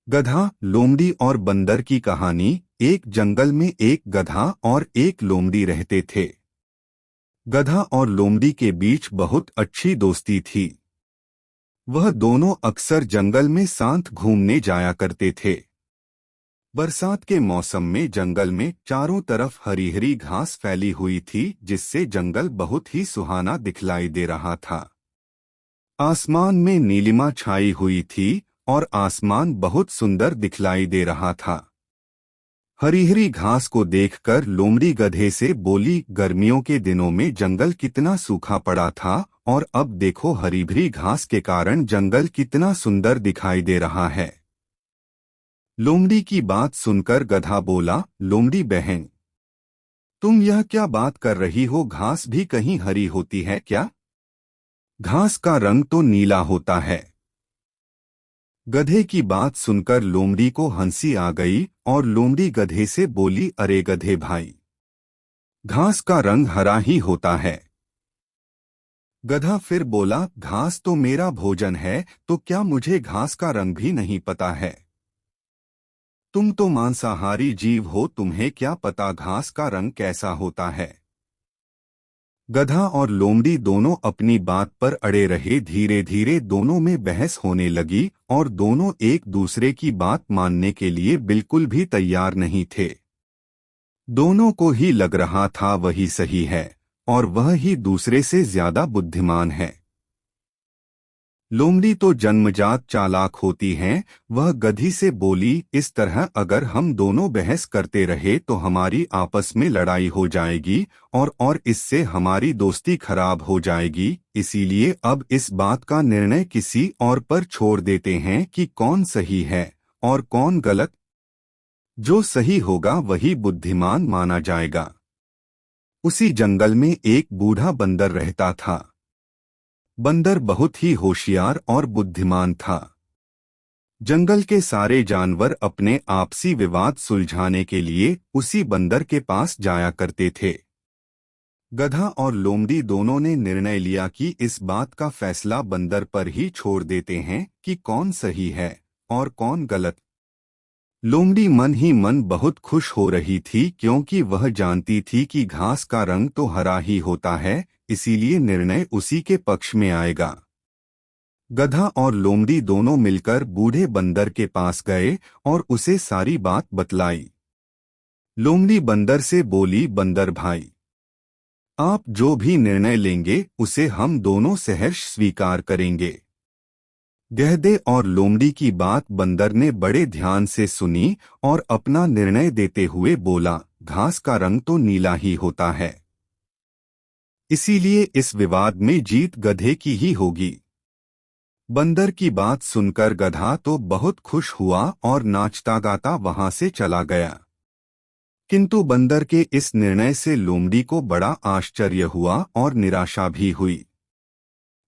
गधा, लोमड़ी और बंदर की कहानी। एक जंगल में एक गधा और एक लोमड़ी रहते थे। गधा और लोमड़ी के बीच बहुत अच्छी दोस्ती थी। वह दोनों अक्सर जंगल में साथ घूमने जाया करते थे। बरसात के मौसम में जंगल में चारों तरफ हरी हरी घास फैली हुई थी, जिससे जंगल बहुत ही सुहाना दिखलाई दे रहा था। आसमान में नीलिमा छाई हुई थी और आसमान बहुत सुंदर दिखलाई दे रहा था। हरी हरी घास को देखकर लोमड़ी गधे से बोली, गर्मियों के दिनों में जंगल कितना सूखा पड़ा था और अब देखो हरी भरी घास के कारण जंगल कितना सुंदर दिखाई दे रहा है। लोमड़ी की बात सुनकर गधा बोला, लोमड़ी बहन, तुम यह क्या बात कर रही हो? घास भी कहीं हरी होती है क्या? घास का रंग तो नीला होता है। गधे की बात सुनकर लोमड़ी को हंसी आ गई और लोमड़ी गधे से बोली, अरे गधे भाई, घास का रंग हरा ही होता है। गधा फिर बोला, घास तो मेरा भोजन है, तो क्या मुझे घास का रंग भी नहीं पता है? तुम तो मांसाहारी जीव हो, तुम्हें क्या पता घास का रंग कैसा होता है? गधा और लोमड़ी दोनों अपनी बात पर अड़े रहे। धीरे धीरे दोनों में बहस होने लगी और दोनों एक दूसरे की बात मानने के लिए बिल्कुल भी तैयार नहीं थे। दोनों को ही लग रहा था वही सही है और वह ही दूसरे से ज्यादा बुद्धिमान है। लोमड़ी तो जन्मजात चालाक होती हैं। वह गधी से बोली, इस तरह अगर हम दोनों बहस करते रहे तो हमारी आपस में लड़ाई हो जाएगी और इससे हमारी दोस्ती खराब हो जाएगी। इसीलिए अब इस बात का निर्णय किसी और पर छोड़ देते हैं कि कौन सही है और कौन गलत। जो सही होगा वही बुद्धिमान माना जाएगा। उसी जंगल में एक बूढ़ा बंदर रहता था। बंदर बहुत ही होशियार और बुद्धिमान था। जंगल के सारे जानवर अपने आपसी विवाद सुलझाने के लिए उसी बंदर के पास जाया करते थे। गधा और लोमड़ी दोनों ने निर्णय लिया कि इस बात का फैसला बंदर पर ही छोड़ देते हैं कि कौन सही है और कौन गलत। लोमड़ी मन ही मन बहुत खुश हो रही थी, क्योंकि वह जानती थी कि घास का रंग तो हरा ही होता है, इसीलिए निर्णय उसी के पक्ष में आएगा। गधा और लोमड़ी दोनों मिलकर बूढ़े बंदर के पास गए और उसे सारी बात बतलाई। लोमड़ी बंदर से बोली, बंदर भाई, आप जो भी निर्णय लेंगे उसे हम दोनों सहर्ष स्वीकार करेंगे। गधे और लोमड़ी की बात बंदर ने बड़े ध्यान से सुनी और अपना निर्णय देते हुए बोला, घास का रंग तो नीला ही होता है, इसीलिए इस विवाद में जीत गधे की ही होगी। बंदर की बात सुनकर गधा तो बहुत खुश हुआ और नाचता गाता वहां से चला गया। किंतु बंदर के इस निर्णय से लोमड़ी को बड़ा आश्चर्य हुआ और निराशा भी हुई।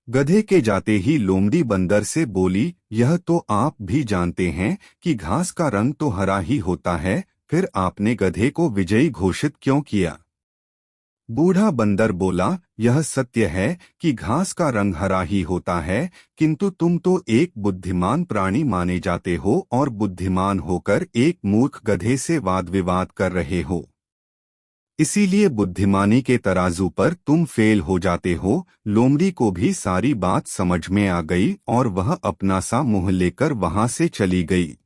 गधे के जाते ही लोमड़ी बंदर से बोली, यह तो आप भी जानते हैं कि घास का रंग तो हरा ही होता है, फिर आपने गधे को विजयी घोषित क्यों किया? बूढ़ा बंदर बोला, यह सत्य है कि घास का रंग हरा ही होता है, किंतु तुम तो एक बुद्धिमान प्राणी माने जाते हो और बुद्धिमान होकर एक मूर्ख गधे से वाद विवाद कर रहे हो। इसीलिए बुद्धिमानी के तराजू पर तुम फेल हो जाते हो। लोमड़ी को भी सारी बात समझ में आ गई और वह अपना सा मुंह लेकर वहां से चली गई।